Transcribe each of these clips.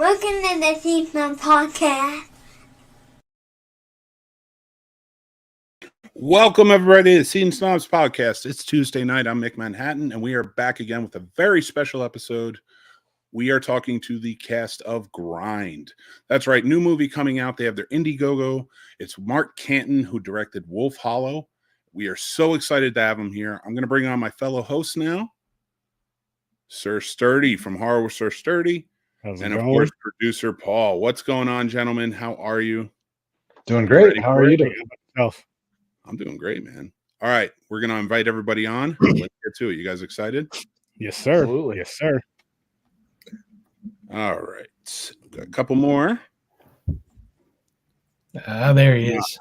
Welcome to the Scene Snobs podcast. Welcome, everybody, to the Scene Snobs podcast. It's Tuesday night. I'm Mick Manhattan, and we are back again with a very special episode. We are talking to the cast of Grind. That's right, new movie coming out. They have their Indiegogo. It's Mark Canton, who directed Wolf Hollow. We are so excited to have him here. I'm going to bring on my fellow host now, Sir Sturdy from Horror with Sir Sturdy. And, of course, producer Paul. What's going on, gentlemen? How are you? Doing great. How are you doing? I'm doing great, man. All right, we're going to invite everybody on. Let's get to it. You guys excited? Yes, sir. Absolutely. Yes, sir. All right. Got a couple more. There he is.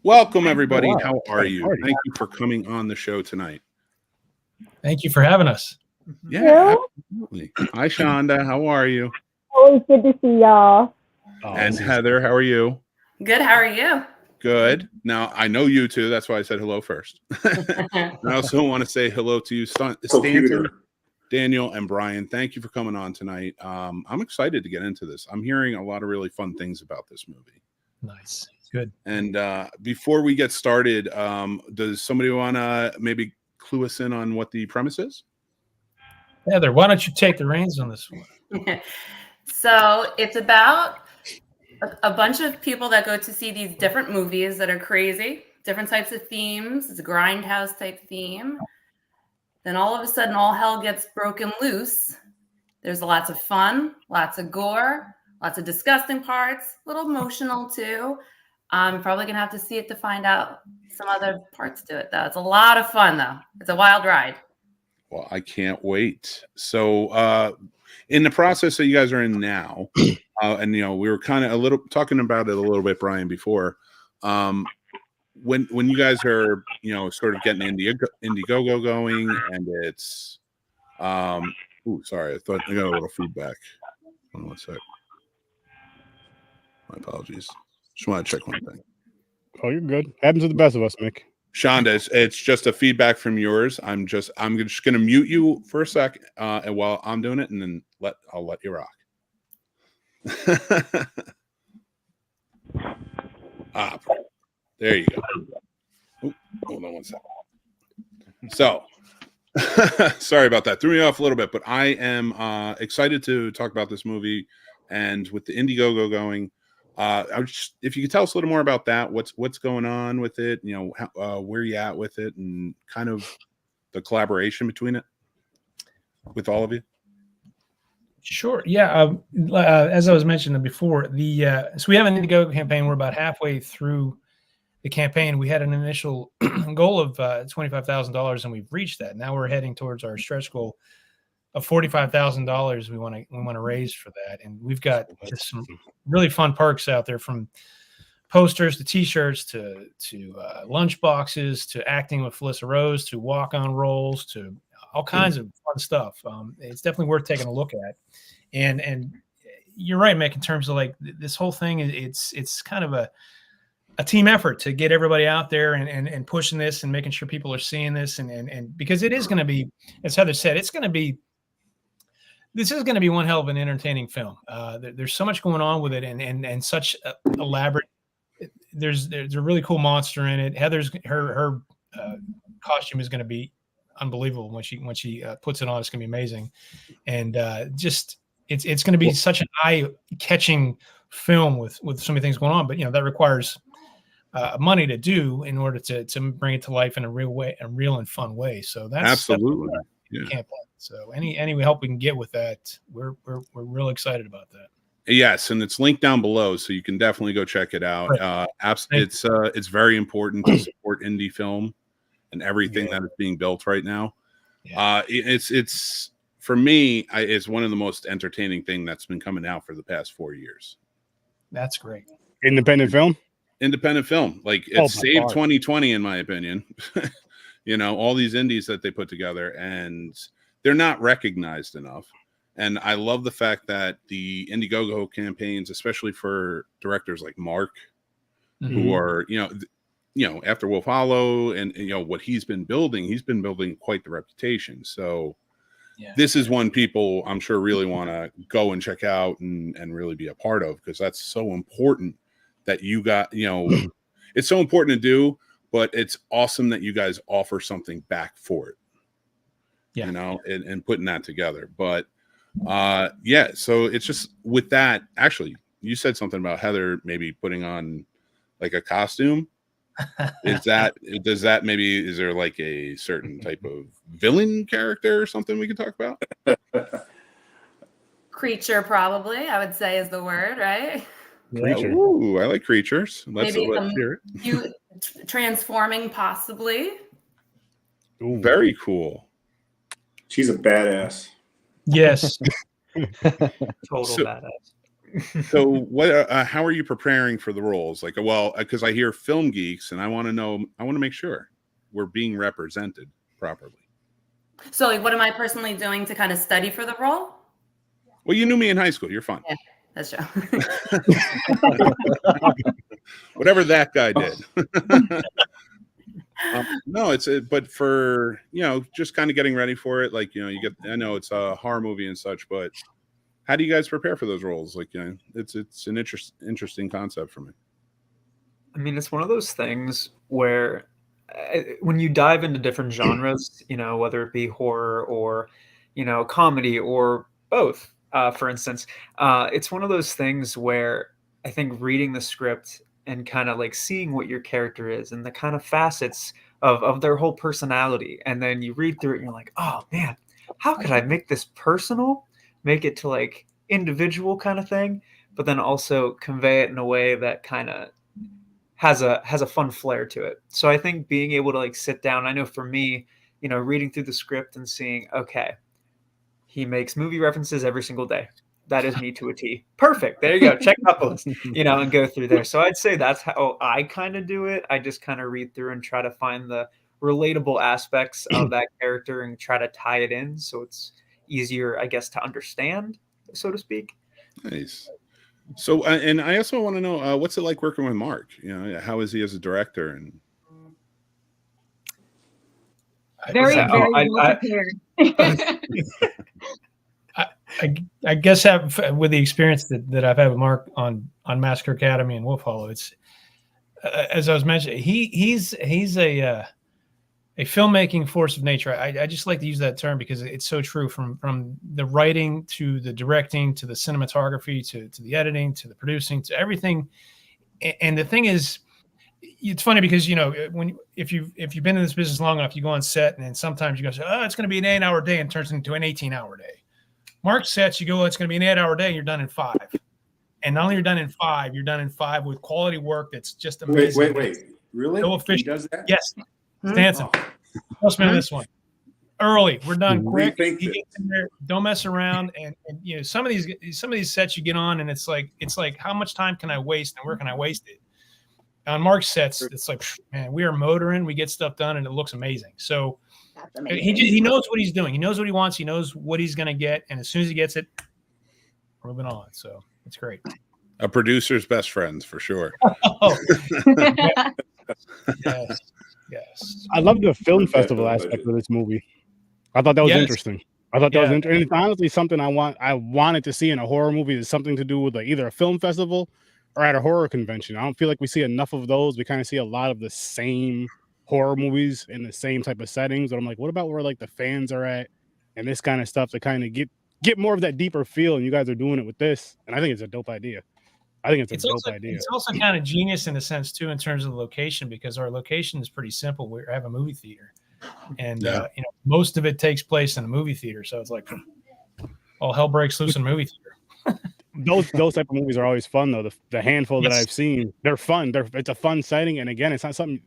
Welcome, everybody. Wow. How are you? Thank you for coming on the show tonight. Thank you for having us. Yeah, absolutely. Hi, Shonda. How are you? Always good to see y'all. And Heather, how are you? Good. How are you? Good. Now, I know you two. That's why I said hello first. I also want to say hello to you, Stanton, Daniel, and Brian. Thank you for coming on tonight. I'm excited to get into this. I'm hearing a lot of really fun things about this movie. Nice. Good. And before we get started, does somebody want to maybe clue us in on what the premise is? Heather, why don't you take the reins on this one? So it's about a bunch of people that go to see these different movies that are crazy, different types of themes. It's a grindhouse type theme. Then all of a sudden, all hell gets broken loose. There's lots of fun, lots of gore, lots of disgusting parts, a little emotional too. I'm probably going to have to see it to find out some other parts to it, though. It's a lot of fun, though. It's a wild ride. Well, I can't wait. So in the process that you guys are in now, and, we were kind of talking about it a little bit, Brian, before, when you guys are, sort of getting Indiegogo going, and it's, sorry, I thought I got a little feedback. Hold on one sec. My apologies. Just want to check one thing. Oh, you're good. Happens to the best of us, Mick. Shonda, it's just a feedback from yours. I'm just going to mute you for a sec, and while I'm doing it, and then I'll let you rock. There you go. Ooh, hold on one sec. So, sorry about that. Threw me off a little bit, but I am excited to talk about this movie, and with the Indiegogo going. If you could tell us a little more about that, what's going on with it, where you at with it, and kind of the collaboration between it with all of you. Sure. Yeah. As I was mentioning before, so we have an Indiegogo campaign. We're about halfway through the campaign. We had an initial goal of $25,000, and we've reached that. Now we're heading towards our stretch goal of $45,000 we want to raise for that. And we've got just some really fun perks out there, from posters to t-shirts to lunch boxes to acting with Felissa Rose to walk-on roles to all kinds of fun stuff. It's definitely worth taking a look at. And you're right, Mick, in terms of like this whole thing, it's kind of a team effort to get everybody out there and pushing this and making sure people are seeing this. And because it is going to be, as Heather said, this is going to be one hell of an entertaining film. There's so much going on with it, and such elaborate. There's a really cool monster in it. Heather's her costume is going to be unbelievable when she puts it on. It's going to be amazing, and it's going to be such an eye-catching film with so many things going on. But that requires money to do in order to bring it to life in a real way, a real and fun way. So that's absolutely. Campaign. So any help we can get with that, we're real excited about that. Yes, and it's linked down below, so you can definitely go check it out. Right. It's very important to support indie film and everything that is being built right now. Yeah. It's for me, it's one of the most entertaining thing that's been coming out for the past 4 years. That's great. Independent film, like it's saved 2020 in my opinion. All these indies that they put together, and they're not recognized enough. And I love the fact that the Indiegogo campaigns, especially for directors like Mark, who are, after Wolf Hollow and, what he's been building quite the reputation. So this is one people I'm sure really want to go and check out and really be a part of, because that's so important that you got, it's so important to do, but it's awesome that you guys offer something back for it, and putting that together. But so it's just with that, actually, you said something about Heather maybe putting on like a costume. Is there like a certain type of villain character or something we can talk about? Creature, probably, I would say, is the word, right? Creature. Ooh, I like creatures. Let's hear it. You transforming, possibly. Ooh. Very cool. She's a badass. Yes. Total badass. So what? How are you preparing for the roles? Like, because I hear film geeks, and I want to make sure we're being represented properly. So, like, what am I personally doing to kind of study for the role? Well, you knew me in high school. You're fine. Yeah, that's true. Whatever that guy did. No, but for just kind of getting ready for it. Like, I know it's a horror movie and such, but how do you guys prepare for those roles? Like, it's an interesting concept for me. I mean, it's one of those things where when you dive into different genres, whether it be horror or, comedy or both, for instance, it's one of those things where I think reading the script and kind of like seeing what your character is and the kind of facets of their whole personality. And then you read through it and you're like, oh man, how could I make this personal? Make it to like individual kind of thing, but then also convey it in a way that kind of has a fun flair to it. So I think being able to like sit down, I know for me, reading through the script and seeing, okay, he makes movie references every single day. That is me to a T. Perfect. There you go. Check out the list, and go through there. So I'd say that's how I kind of do it. I just kind of read through and try to find the relatable aspects of that character and try to tie it in. So it's easier, I guess, to understand, so to speak. Nice. So, and I also want to know, what's it like working with Mark? How is he as a director? And Very well prepared. I guess with the experience that I've had with Mark on Massacre Academy and Wolf Hollow, it's as I was mentioning, he's a filmmaking force of nature. I just like to use that term because it's so true, from the writing to the directing to the cinematography to the editing to the producing to everything. And the thing is, it's funny because if you've been in this business long enough, you go on set and then sometimes you go say, oh, it's going to be an 8-hour day, and it turns into an 18-hour day. Mark sets, you go, it's going to be an 8-hour day, you're done in 5. And not only you're done in 5, you're done in 5 with quality work that's just amazing. Wait. Really? Oh, So he does that? Yes. Stanson. Trust me on this one. Early. We're done quick. Rethink You get in there, don't mess around. And some of these sets you get on, and it's like how much time can I waste and where can I waste it? On Mark's sets, it's like, man, we are motoring, we get stuff done, and it looks amazing. So he knows what he's doing. He knows what he wants. He knows what he's going to get. And as soon as he gets it, we're moving on. So it's great. A producer's best friends, for sure. Oh. Yes. I love the film festival aspect of this movie. I thought that was interesting. I thought that was interesting. And it's honestly something I wanted to see in a horror movie, is something to do with like either a film festival or at a horror convention. I don't feel like we see enough of those. We kind of see a lot of the same horror movies in the same type of settings. But I'm like, what about where like the fans are at and this kind of stuff to kind of get more of that deeper feel? And you guys are doing it with this. And I think it's a dope idea. It's a dope idea. It's also kind of genius in a sense too, in terms of the location, because our location is pretty simple. We have a movie theater, and most of it takes place in a movie theater. So it's like all hell breaks loose in a movie theater. Those type of movies are always fun though. The handful that I've seen, they're fun. It's a fun setting, and again, it's not something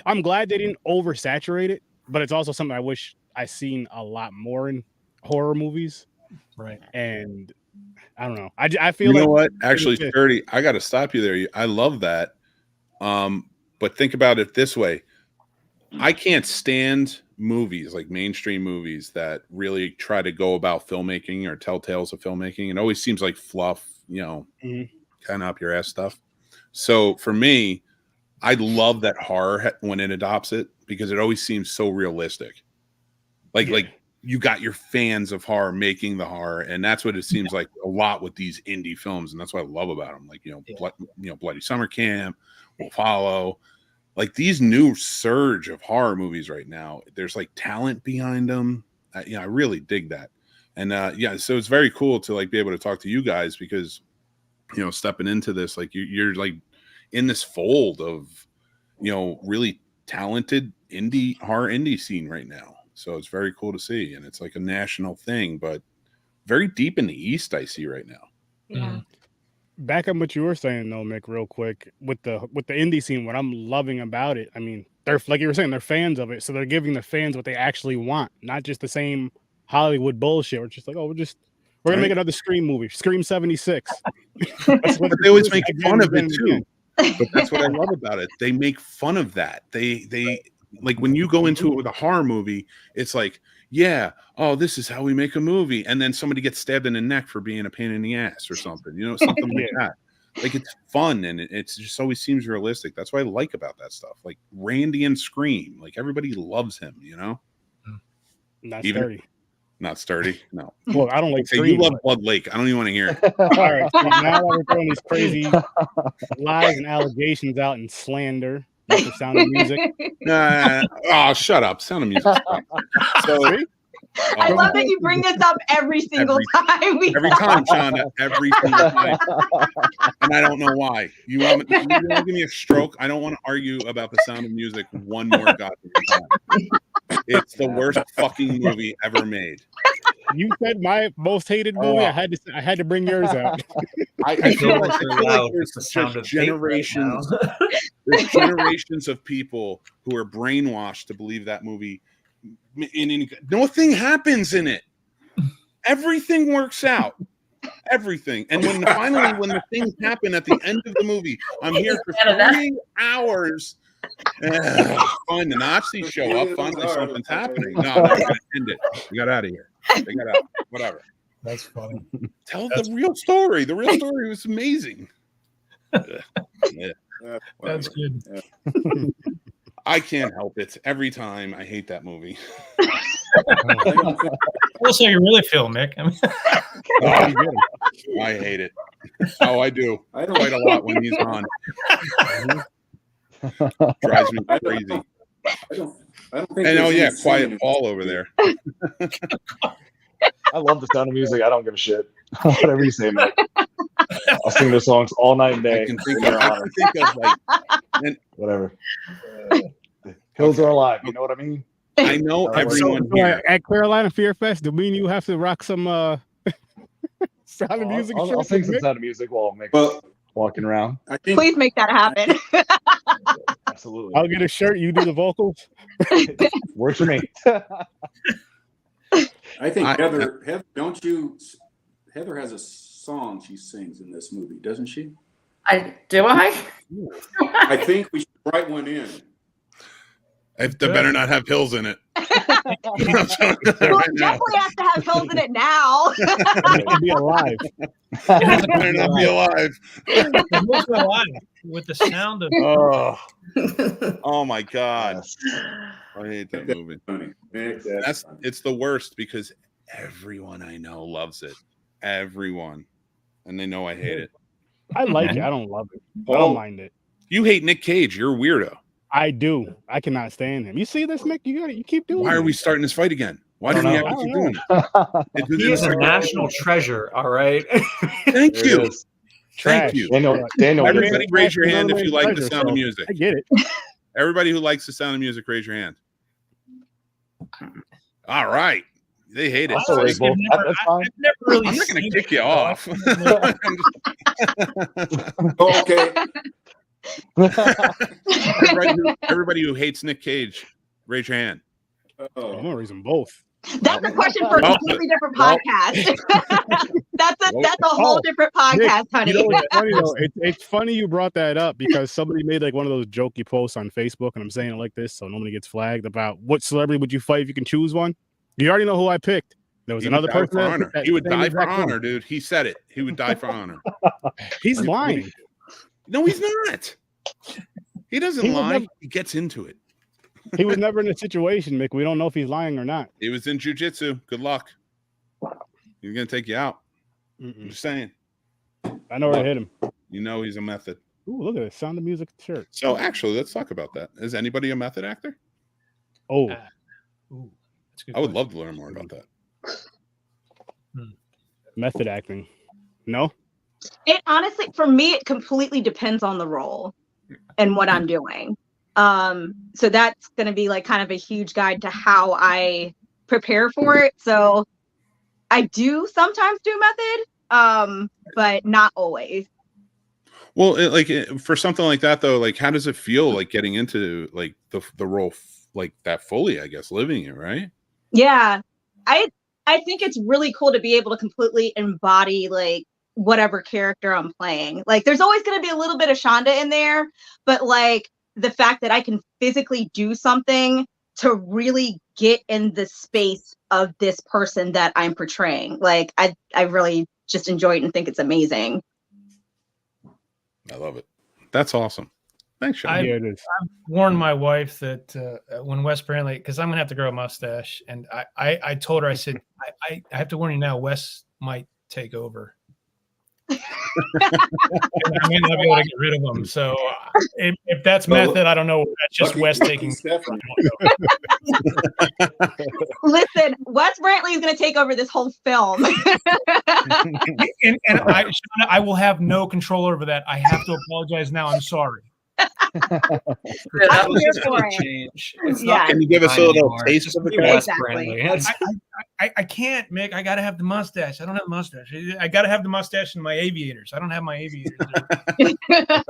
I'm glad they didn't oversaturate it, but it's also something I wish I seen a lot more in horror movies. Right. And I don't know. I feel you know what? Actually, Sturdy, I got to stop you there. I love that. But think about it this way. I can't stand movies, like mainstream movies, that really try to go about filmmaking or tell tales of filmmaking. It always seems like fluff, kind of up your ass stuff. So for me, I love that horror when it adopts it, because it always seems so realistic. Like you got your fans of horror making the horror, and that's what it seems like a lot with these indie films, and that's what I love about them. Like Bloody Summer Camp, Wolf Hollow, like these new surge of horror movies right now. There's like talent behind them. I really dig that, and so it's very cool to like be able to talk to you guys because stepping into this, like you're like in this fold of really talented horror indie scene right now. So it's very cool to see, and it's like a national thing, but very deep in the East I see right now. Yeah. Back on what you were saying though, Mick, real quick with the indie scene, what I'm loving about it, I mean, they're like you were saying, they're fans of it, so they're giving the fans what they actually want, not just the same Hollywood bullshit. We're just like, we're gonna make another Scream movie, Scream 76. But they always make fun of it too. But that's what I love about it. They make fun of that. They like when you go into it with a horror movie, it's like, this is how we make a movie, and then somebody gets stabbed in the neck for being a pain in the ass or something, something like that. Like it's fun and it just always seems realistic. That's what I like about that stuff. Like Randy and Scream, like everybody loves him, Not sturdy. No. Well, I don't like Scream. You love Blood Lake. I don't even want to hear it. All right. So now that we're throwing these crazy lies and allegations out and slander with the Sound of Music. Shut up. Sound of Music. So, I love that you bring this up every single time. Every time, Shonda. Every single time. And I don't know why. You want to give me a stroke? I don't want to argue about the Sound of Music one more goddamn time. It's the worst fucking movie ever made. You said my most hated movie. I had to bring yours out. I feel like there's generations. There's generations of people who are brainwashed to believe that movie. Nothing happens in it. Everything works out. Everything. And when the things happen at the end of the movie, I'm here for 3 hours. Fun. The Nazis show up. Finally, something's happening. No, I'm going to end it. We got out of here. They got out. Whatever. That's funny. Tell the real story. The real story was amazing. That's good. I can't help it. Every time I hate that movie. Also, you really feel, Mick. I hate it. Oh, I do. I quite a lot when he's on. Drives me crazy. I don't think quiet Paul over there. I love the Sound of Music. I don't give a shit. Whatever you say, man. I'll sing their songs all night and day. I can think of like whatever. Hills are alive. You know what I mean? I know everyone here. At Carolina Fear Fest, do me and you have to rock some Sound of Music? I'll sing some Sound of Music while I'm walking around. Please make that happen. Absolutely. I'll get a shirt. You do the vocals. Works for me. I think Heather, Heather has a song she sings in this movie, doesn't she? Do I? I think we should write one in. It better not have pills in it. Well, it definitely has to have pills in it now. It can be alive. It better not be alive. It's also alive with the sound of. Oh my God. I hate that movie. Funny. It's the worst because everyone I know loves it. Everyone. And they know I hate it. I like it. I don't love it. I don't mind it. You hate Nick Cage. You're a weirdo. I do. I cannot stand him. You see this, Mick? You keep doing it. Why are we starting this fight again? Why do we have to keep doing it? He is a national treasure, all right? Thank you. Trash. Thank you. Daniel, everybody raise your hand if you like the Sound of Music. I get it. Everybody who likes the Sound of Music, raise your hand. All right. They hate it. That's fine. Never really I'm not going to kick you off. Okay. Everybody who hates Nick Cage, raise your hand. I'm going to raise them both. That's a question for a completely different podcast. That's a whole different podcast, honey. You know, it's funny though. It's funny you brought that up because somebody made like one of those jokey posts on Facebook, and I'm saying it like this so nobody gets flagged about what celebrity would you fight if you can choose one. You already know who I picked. There was another person. He would die for honor, dude. He said it. He would die for honor. He's lying. No, he's not. He doesn't lie. He gets into it. He was never in a situation, Mick. We don't know if he's lying or not. He was in jujitsu. Good luck. He's gonna take you out. I'm just saying. I know where to hit him. You know he's a method. Ooh, look at this Sound of Music shirt. So actually, let's talk about that. Is anybody a method actor? Oh, Ooh, that's a good I would question. love to learn more about that. method acting. No? It honestly, for me, it completely depends on the role and what I'm doing. So that's going to be like kind of a huge guide to how I prepare for it. So I do sometimes do method, but not always. Well, for something like that though, like how does it feel like getting into like the role like that fully? I guess living it, right? Yeah, I think it's really cool to be able to completely embody like whatever character I'm playing. Like, there's always going to be a little bit of Shonda in there, but like the fact that I can physically do something to really get in the space of this person that I'm portraying, like I really just enjoy it and think it's amazing. I love it. That's awesome. Thanks, Sean. Here it is. I've warned my wife that when Wes Brantley, because I'm gonna have to grow a mustache, and I told her, I said, I have to warn you now, Wes might take over. And I may not be able to get rid of him. So if that's method, I don't know. That's just Wes taking. Listen, Wes Brantley is going to take over this whole film. and I will have no control over that. I have to apologize now. I'm sorry. I'm here for it. Change. It's Yeah. not Can you give us a little taste of the guy? Exactly. I can't, Mick. I got to have the mustache. I don't have the mustache. I got to have the mustache and my aviators. I don't have my aviators.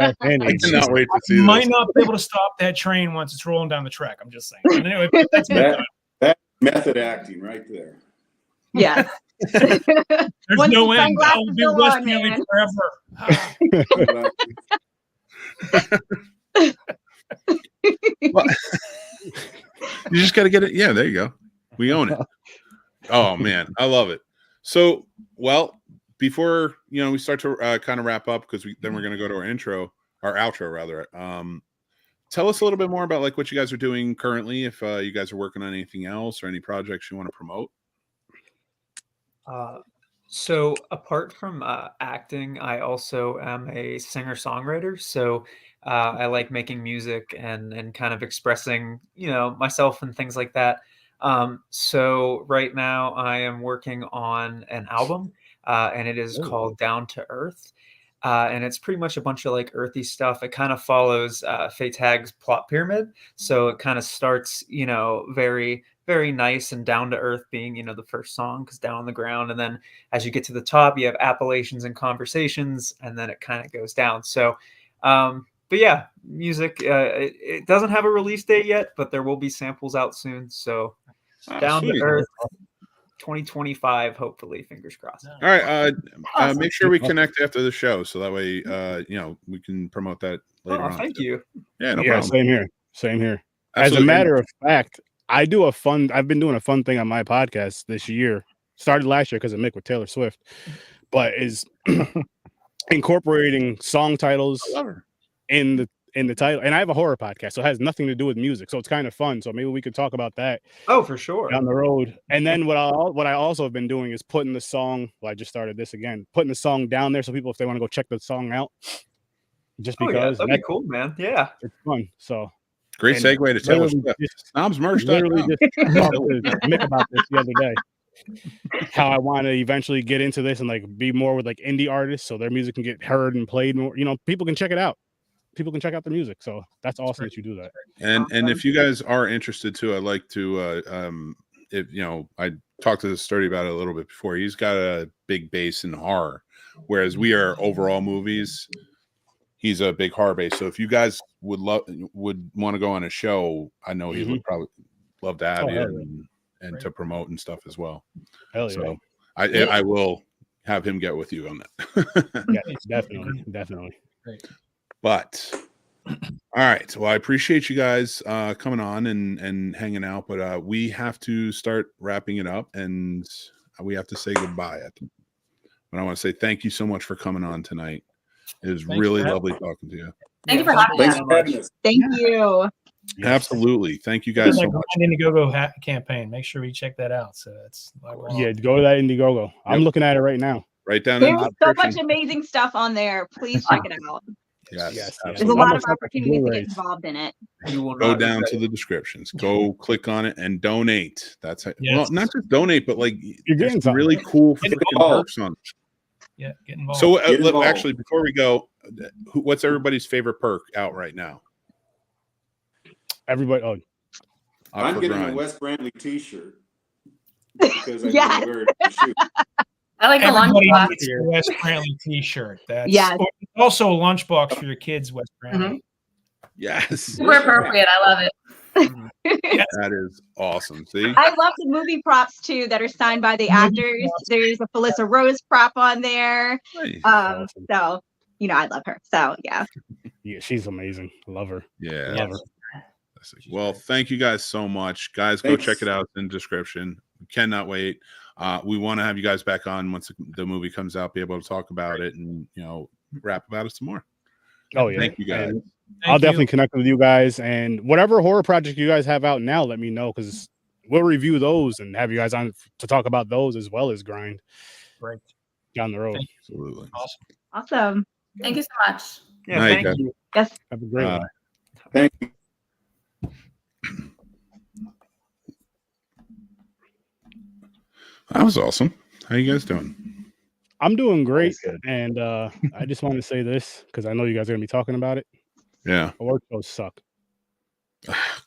I cannot wait to see You this. might not be able to stop that train once it's rolling down the track. I'm just saying. But anyway, that's That's method acting right there. Yeah. There's Once no the end. I sunglasses will be go Wes on, Brantley man. forever. You just got to get it. Yeah, there you go. We own it. Oh man, I love it. So, well, before we start to kind of wrap up, because then we're going to go to our outro rather. Tell us a little bit more about like what you guys are doing currently. If you guys are working on anything else or any projects you want to promote. So apart from acting, I also am a singer-songwriter. So I like making music and kind of expressing, myself and things like that. So right now I am working on an album, and it is called Down to Earth. And it's pretty much a bunch of like earthy stuff. It kind of follows Faye Tag's plot pyramid. So it kind of starts, very, very nice and down to earth being, the first song, because down on the ground. And then as you get to the top, you have appellations and conversations, and then it kind of goes down. So, but yeah, music, it doesn't have a release date yet, but there will be samples out soon. So down sweet. to earth, 2025, hopefully, fingers crossed. All right. Make sure we connect after the show so that way, we can promote that later on. Thank you. Yeah, no problem. Same here. Absolutely. As a matter of fact, I've been doing a fun thing on my podcast this year. Started last year because of Mick with Taylor Swift, but is incorporating song titles in the title. And I have a horror podcast, so it has nothing to do with music. So it's kind of fun. So maybe we could talk about that. Oh, for sure. Down the road. And then what I also have been doing is putting the song, I just started this again, putting the song down there so people, if they want to go check the song out, just because that'd be cool, man. Yeah. It's fun. So great segue to Taylor Swift. Snobs merch. Literally just talked to Mick about this the other day. How I want to eventually get into this and like be more with like indie artists so their music can get heard and played more. People can check it out. People can check out their music. So that's awesome that you do that. And if you guys are interested too, I'd like to I talked to Sturdy about it a little bit before. He's got a big base in horror, whereas we are overall movies. He's a big horror base. So if you guys would want to go on a show, I know he would probably love to have you and to promote and stuff as well. Hell yeah. So I will have him get with you on that. Yeah, definitely. Great. But all right. Well, I appreciate you guys coming on and hanging out, but we have to start wrapping it up and we have to say goodbye. But I want to say thank you so much for coming on tonight. It was really lovely talking to you. Thank you for having us. Thank you. Yes. Absolutely. Thank you guys so much. Indiegogo campaign. Make sure we check that out. So that's Yeah, go to that Indiegogo. I'm looking at it right now. Right down in There's the so description. much amazing stuff on there. Please check it out. Yes, There's a absolutely. lot of opportunities to get involved in it. Go down to the descriptions. Go click on it and donate. That's how, well, not just donate, but like there's some really cool freaking perks on it. Yeah, get involved. So Get involved. actually, before we go, what's everybody's favorite perk out right now? Everybody, I'm getting a Wes Brantley T-shirt because I yes. wear it to shoot. I like the Everybody lunchbox. needs a Wes Brantley T-shirt. That's yes. Also a lunchbox for your kids, Wes Brantley. Yes. Super appropriate. I love it. That is awesome. See, I love the movie props too that are signed by the actors. There's a Felissa Rose prop on there. Awesome. So I love her. So yeah. Yeah, she's amazing. Love her. Yeah. Love her. Well, thank you guys so much. Guys, go check it out in the description. We cannot wait. We want to have you guys back on once the movie comes out, be able to talk about it and rap about it some more. Oh yeah. Thank you guys. I'll definitely connect with you guys, and whatever horror project you guys have out now, let me know, because we'll review those and have you guys on to talk about those as well as Grind. Right. Down the road. Absolutely. Awesome. Thank you so much. Yeah, thank you. Yes. Have a great one. Thank you. That was awesome. How you guys doing? I'm doing great, and I just want to say this because I know you guys are gonna be talking about it. Yeah. Award shows suck.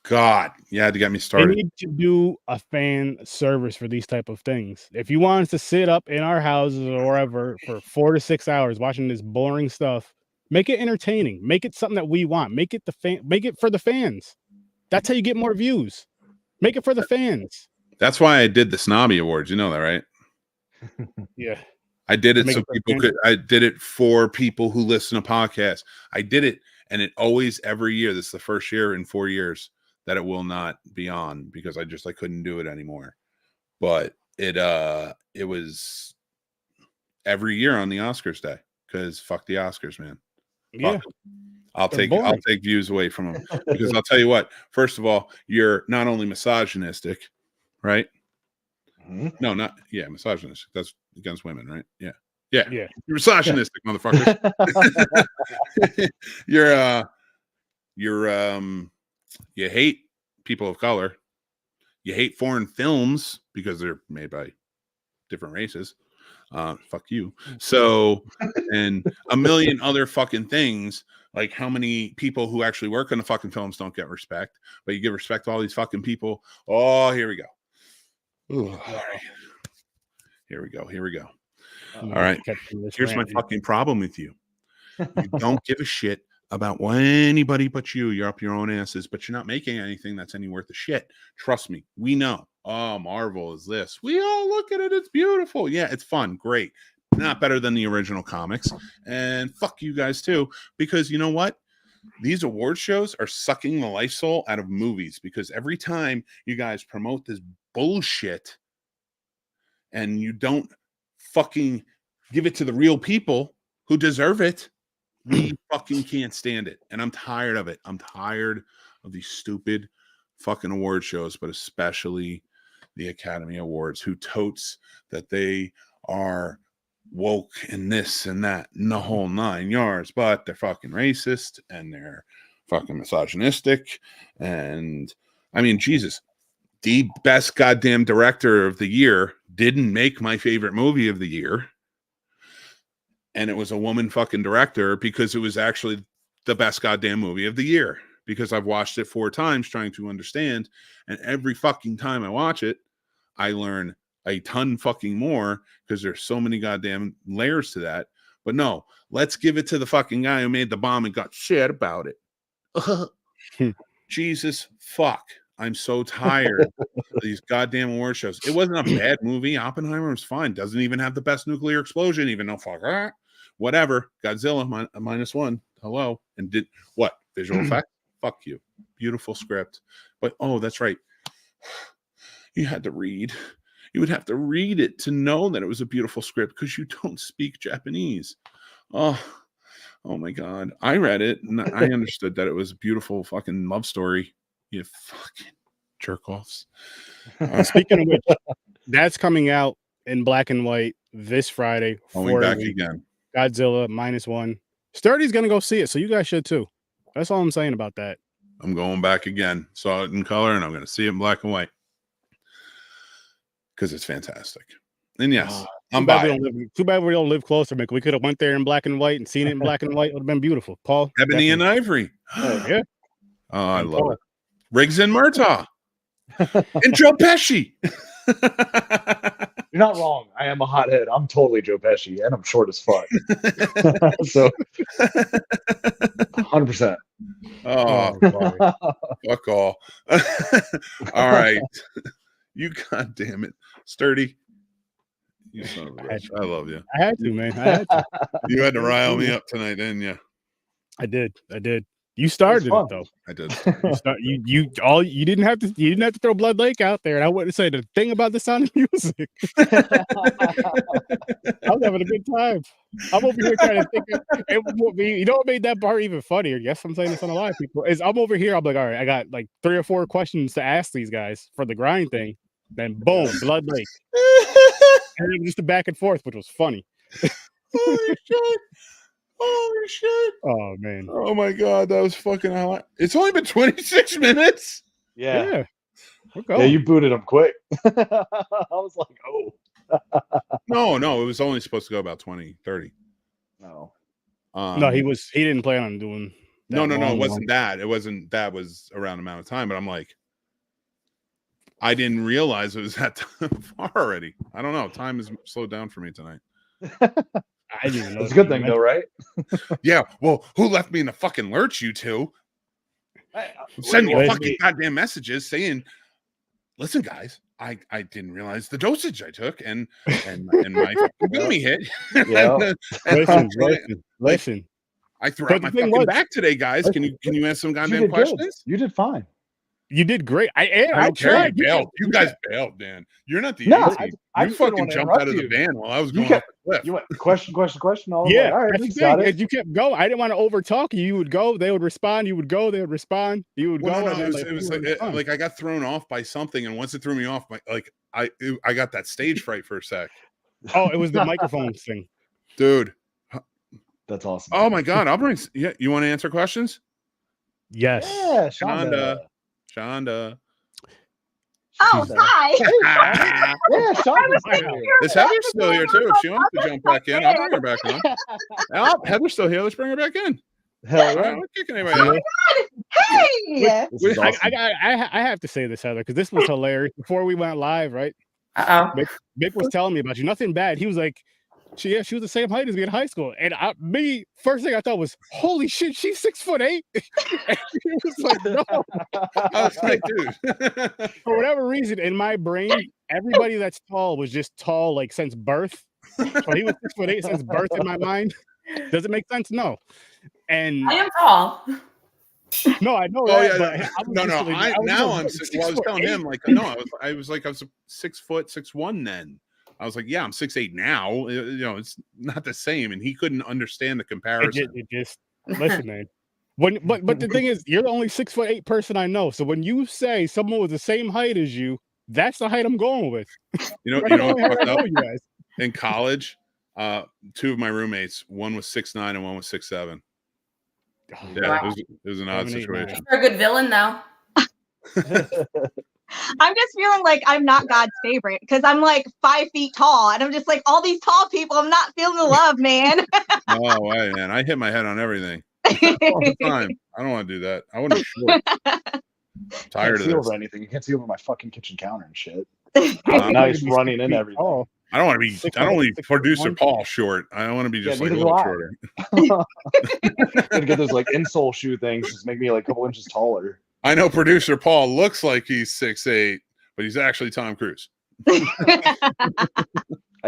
God, you had to get me They started. need to do a fan service for these type of things. If you want us to sit up in our houses or wherever for 4 to 6 hours watching this boring stuff, make it entertaining. Make it something that we want. Make it for the fans. That's how you get more views. Make it for the fans. That's why I did the Snobby Awards. You know that, right? Yeah. I did it so people could. I did it for people who listen to podcasts. I did it, and it always every year. This is the first year in 4 years that it will not be on because I couldn't do it anymore. But it was every year on the Oscars day because fuck the Oscars, man. Yeah. I'll take views away from them because I'll tell you what. First of all, you're not only misogynistic, right? No, misogynistic. That's against women, right? Yeah. You're misogynistic, motherfucker. You hate people of color. You hate foreign films because they're made by different races. Fuck you. So, and a million other fucking things. Like how many people who actually work on the fucking films don't get respect, but you give respect to all these fucking people. Oh, here we go. Ooh, all right. Here we go. All right. Here's my fucking problem with you. You don't give a shit about anybody but you. You're up your own asses, but you're not making anything that's any worth a shit. Trust me. We know. Oh, Marvel is this. We all look at it. It's beautiful. Yeah, it's fun. Great. Not better than the original comics. And fuck you guys too. Because you know what? These award shows are sucking the life soul out of movies because every time you guys promote this bullshit and you don't fucking give it to the real people who deserve it, we fucking can't stand it. And I'm tired of it. I'm tired of these stupid fucking award shows, but especially the Academy Awards, who totes that they are woke and this and that and the whole 9 yards, but they're fucking racist and they're fucking misogynistic. And I mean, Jesus, the best goddamn director of the year didn't make my favorite movie of the year. And it was a woman fucking director because it was actually the best goddamn movie of the year because I've watched it 4 times trying to understand. And every fucking time I watch it, I learn a ton fucking more because there's so many goddamn layers to that. But no, let's give it to the fucking guy who made the bomb and got shit about it. Jesus fuck. I'm so tired of these goddamn award shows. It wasn't a bad movie. Oppenheimer was fine. Doesn't even have the best nuclear explosion, even though fuck whatever. Godzilla -1. Hello. And did what? Visual effect? Fuck you. Beautiful script. But oh, that's right. You had to read. You would have to read it to know that it was a beautiful script because you don't speak Japanese. Oh my God. I read it and I understood that it was a beautiful fucking love story. You fucking jerk offs. Speaking of which, that's coming out in black and white this Friday. Going back again. Godzilla -1. Sturdy's gonna go see it, so you guys should too. That's all I'm saying about that. I'm going back again. Saw it in color, and I'm going to see it in black and white because it's fantastic. And yes, I'm too bad we don't live closer, Mick. We could have went there in black and white and seen it in black and white. It would have been beautiful. Paul, Ebony and Ivory. Yeah. Oh, I love it. Riggs and Murtaugh. And Joe Pesci. You're not wrong. I am a hothead. I'm totally Joe Pesci, and I'm short as fuck. So, 100%. Oh, fuck all. All right. You goddamn it. Sturdy. You son of a bitch. I love you. I had to, man. I had to. You had to rile me up tonight, didn't you? I did. You started it though. I did. You didn't have to throw Blood Lake out there, and I wouldn't say the thing about The Sound of Music. I was having a good time. I'm over here trying to think. You know what made that part even funnier? Yes, I'm saying this on a lot of people. Is I'm over here. I'm like, all right, I got like 3 or 4 questions to ask these guys for the grind thing. Then boom, Blood Lake, and it was just a back and forth, which was funny. Holy shit! Holy shit! Oh man! Oh my god, that was fucking hot. It's only been 26 minutes. Yeah. Okay. Yeah, you booted him quick. I was like, oh. No, it was only supposed to go about 20, 30. No. No, he didn't plan on doing that. No, it wasn't that. It wasn't that was around the amount of time, but I'm like, I didn't realize it was that far already. I don't know. Time has slowed down for me tonight. I didn't even know. It's a good thing, though, right? Yeah. Well, who left me in the fucking lurch, you two? Sending me fucking goddamn messages saying, "Listen, guys, I didn't realize the dosage I took, and my gummy hit." Yeah. Listen. I threw out my fucking back today, guys. Can you ask some goddamn questions? You did fine. You did great. I tried. You guys bailed, man. You're not the easy. You fucking jumped out of the van while I was going off the cliff. You went question. Yeah, all right, got it. You kept going. I didn't want to overtalk you. You would go. They would respond. You would go. They would respond. You would go. No, it was like I got thrown off by something, and once it threw me off, I got that stage fright for a sec. Oh, it was the microphone thing, dude. That's awesome. Oh my god, I'll bring. Yeah, you want to answer questions? Yes. Yeah, Shonda. Oh, hi. Yeah, Shonda's here. Is Heather still here too? If she wants to jump back in, I'll bring her back on. Oh, Heather's still here. Let's bring her back in. Hell yeah. We're not kicking anybody out. Hey. Awesome. I have to say this, Heather, because this was hilarious. Before we went live, right? Mick was telling me about you. Nothing bad. He was like, she was the same height as me in high school. And first thing I thought was, holy shit, she's 6'8". And he was like, no. I was like, dude. For whatever reason, in my brain, everybody that's tall was just tall like since birth. So he was 6'8" since birth in my mind. Does it make sense? No. And I am tall. No, I know. Oh that, yeah, no. I'm 6. Well, I was telling him like, no, I was 6 foot 6'1" then. I was like, yeah, I'm 6'8" now. You know, it's not the same, and he couldn't understand the comparison. It just listen, man. But the thing is, you're the only 6'8" person I know. So when you say someone with the same height as you, that's the height I'm going with. You know what fucked up? In college, 2 of my roommates, one was 6'9" and one was 6'7". Yeah, wow. It was an odd situation. You're a good villain, though. I'm just feeling like I'm not God's favorite because I'm like 5 feet tall, and I'm just like all these tall people. I'm not feeling the love, man. Oh, wait, man! I hit my head on everything all the time. I don't want to do that. I want to be short. Tired of this. Over anything. You can't see over my fucking kitchen counter and shit. Nice running in everything. Oh. I don't want to be. I don't want to be producer Paul short. I don't want to be just like a little shorter. Gonna get those like insole shoe things. Just make me like a couple inches taller. I know producer Paul looks like he's 6'8", but he's actually Tom Cruise. I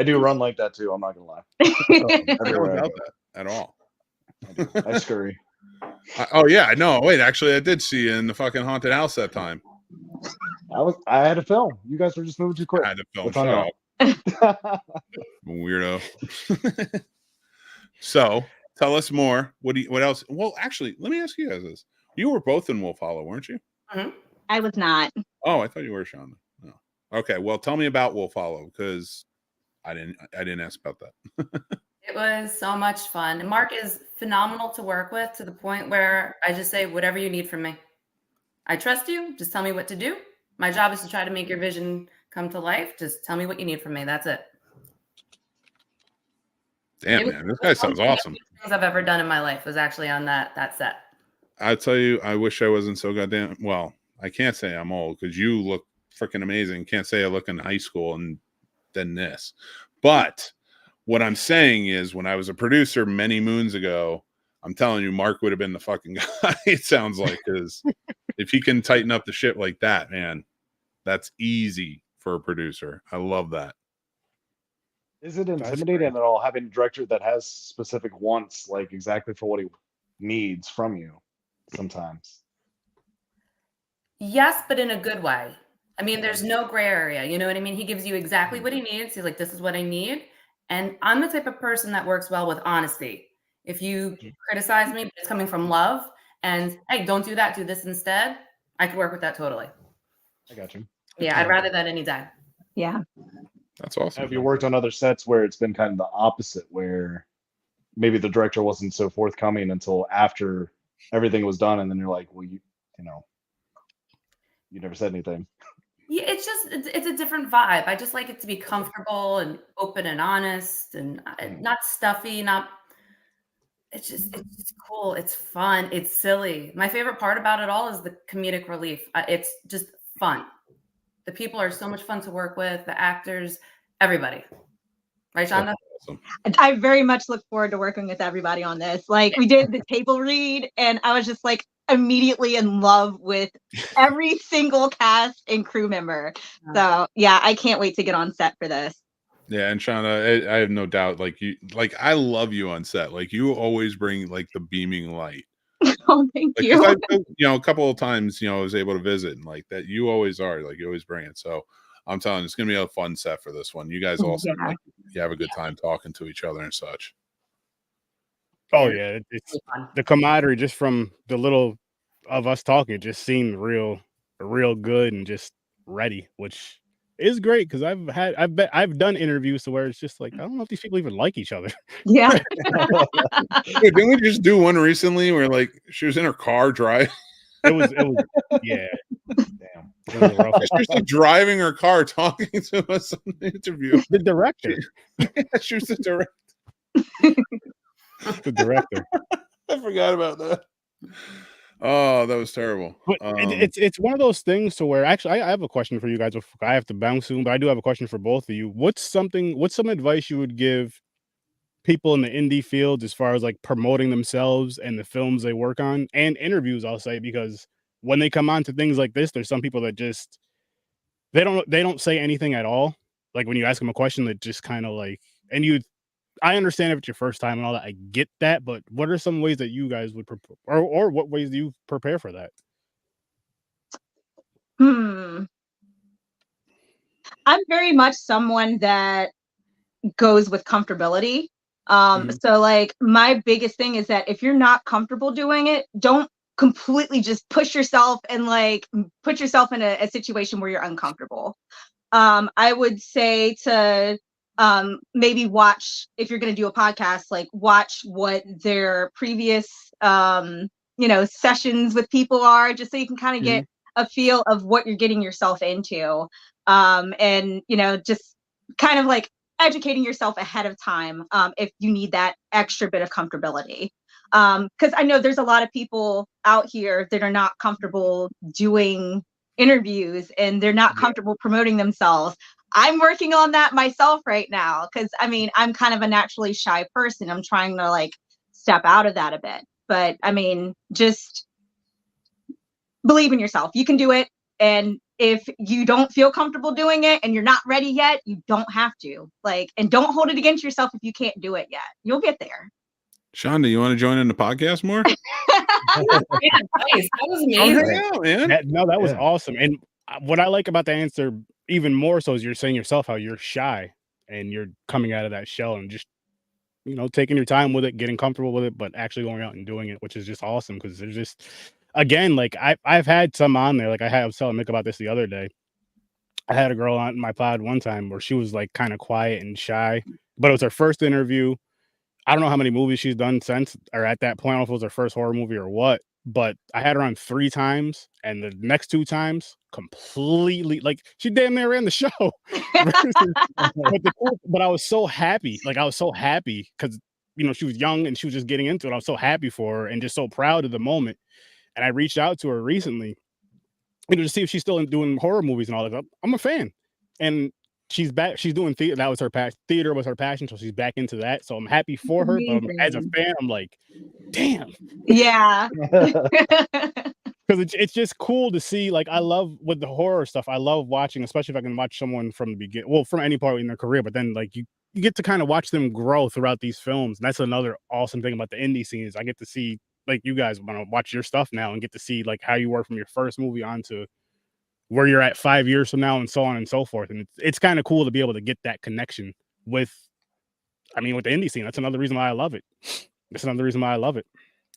do run like that too. I'm not gonna lie. I don't doubt that at all. I scurry. Oh yeah, I know. Wait, actually, I did see you in the fucking haunted house that time. I had to film. You guys were just moving too quick. I had to film. Shut up. Weirdo. So tell us more. What else? Well, actually, let me ask you guys this. You were both in Wolf Hollow, weren't you? Mm-hmm. I was not. Oh, I thought you were, Shonda. No. Okay, well, tell me about Will Follow, because I didn't ask about that. It was so much fun. And Mark is phenomenal to work with, to the point where I just say, whatever you need from me. I trust you. Just tell me what to do. My job is to try to make your vision come to life. Just tell me what you need from me. That's it. Damn, man, this guy sounds awesome. Things I've ever done in my life was actually on that set. I tell you, I wish I wasn't so goddamn. Well, I can't say I'm old because you look freaking amazing. Can't say I look in high school and then this. But what I'm saying is, when I was a producer many moons ago, I'm telling you, Mark would have been the fucking guy. It sounds like, because if he can tighten up the shit like that, man, that's easy for a producer. I love that. Is it intimidating at all having a director that has specific wants, like exactly for what he needs from you sometimes? Yes, but in a good way. I mean, there's no gray area. You know what I mean? He gives you exactly what he needs. He's like, this is what I need. And I'm the type of person that works well with honesty. If you criticize me, but it's coming from love, and hey, don't do that, do this instead, I could work with that totally. I got you. Yeah, I'd rather that any day. Yeah. That's awesome. Have you worked on other sets where it's been kind of the opposite, where maybe the director wasn't so forthcoming until after everything was done, and then you're like, well, you never said anything? Yeah, it's a different vibe. I just like it to be comfortable and open and honest, and not stuffy, it's just cool. It's fun. It's silly. My favorite part about it all is the comedic relief. It's just fun. The people are so much fun to work with, the actors, everybody. Right, Shonda? Awesome. I very much look forward to working with everybody on this. Like, we did the table read, and I was just like immediately in love with every single cast and crew member. So yeah, I can't wait to get on set for this. Yeah, and Shauna, I have no doubt. Like, I love you on set. Like, you always bring like the beaming light. Oh, thank Like, you. a couple of times, I was able to visit, and like that, you always are. Like, you always bring it. So I'm telling you, it's gonna be a fun set for this one. You guys also like, you have a good time talking to each other and such. Oh yeah, it's the camaraderie just from the little of us talking. It just seemed real good and just ready, which is great because I've done interviews to where it's just like, I don't know if these people even like each other. Yeah. Dude, didn't we just do one recently where like she was in her car driving? It was yeah. Damn. It was rough. She was like driving her car talking to us on the interview. The director. She was the director. The director. I forgot about that. Oh, that was terrible. But it's one of those things to where actually I have a question for you guys. I have to bounce soon, but I do have a question for both of you. What's some advice you would give people in the indie field as far as like promoting themselves and the films they work on and interviews? I'll say, because when they come on to things like this, there's some people that just they don't say anything at all. Like when you ask them a question, that just kind of like, and I understand if it's your first time and all that. I get that, but what are some ways that you guys would or what ways do you prepare for that? I'm very much someone that goes with comfortability. So like my biggest thing is that if you're not comfortable doing it, don't completely just push yourself and like put yourself in a situation where you're uncomfortable. I would say to maybe watch, if you're going to do a podcast, like watch what their previous sessions with people are, just so you can kind of get a feel of what you're getting yourself into, and just kind of like educating yourself ahead of time if you need that extra bit of comfortability, because I know there's a lot of people out here that are not comfortable doing interviews and they're not comfortable promoting themselves. I'm working on that myself right now because I mean I'm kind of a naturally shy person. I'm trying to like step out of that a bit, but I mean just believe in yourself. You can do it, and if you don't feel comfortable doing it and you're not ready yet, you don't have to. Like, and don't hold it against yourself if you can't do it yet. You'll get there. Shonda, you want to join in the podcast more? Nice. That was amazing. That was awesome. And what I like about the answer even more so is you're saying yourself how you're shy and you're coming out of that shell and just taking your time with it, getting comfortable with it, but actually going out and doing it, which is just awesome because there's just again, like I've had some on there. Like I was telling Mick about this the other day. I had a girl on my pod one time where she was like kind of quiet and shy, but it was her first interview. I don't know how many movies she's done since or at that point. I don't know if it was her first horror movie or what, but I had her on 3 times, and the next 2 times completely like she damn near ran the show. but I was so happy. Like I was so happy because she was young and she was just getting into it. I was so happy for her and just so proud of the moment. And I reached out to her recently, to see if she's still doing horror movies and all that. I'm a fan, and she's back. She's doing theater. That was her passion. Theater was her passion, so she's back into that. So I'm happy for her. But as a fan, I'm like, damn. Yeah. Because it's just cool to see. Like I love with the horror stuff. I love watching, especially if I can watch someone from the beginning. Well, from any part in their career, but then like you get to kind of watch them grow throughout these films. And that's another awesome thing about the indie scene is I get to see. Like you guys want to watch your stuff now and get to see like how you were from your first movie on to where you're at 5 years from now and so on and so forth. And it's kind of cool to be able to get that connection with the indie scene. That's another reason why I love it. That's another reason why I love it.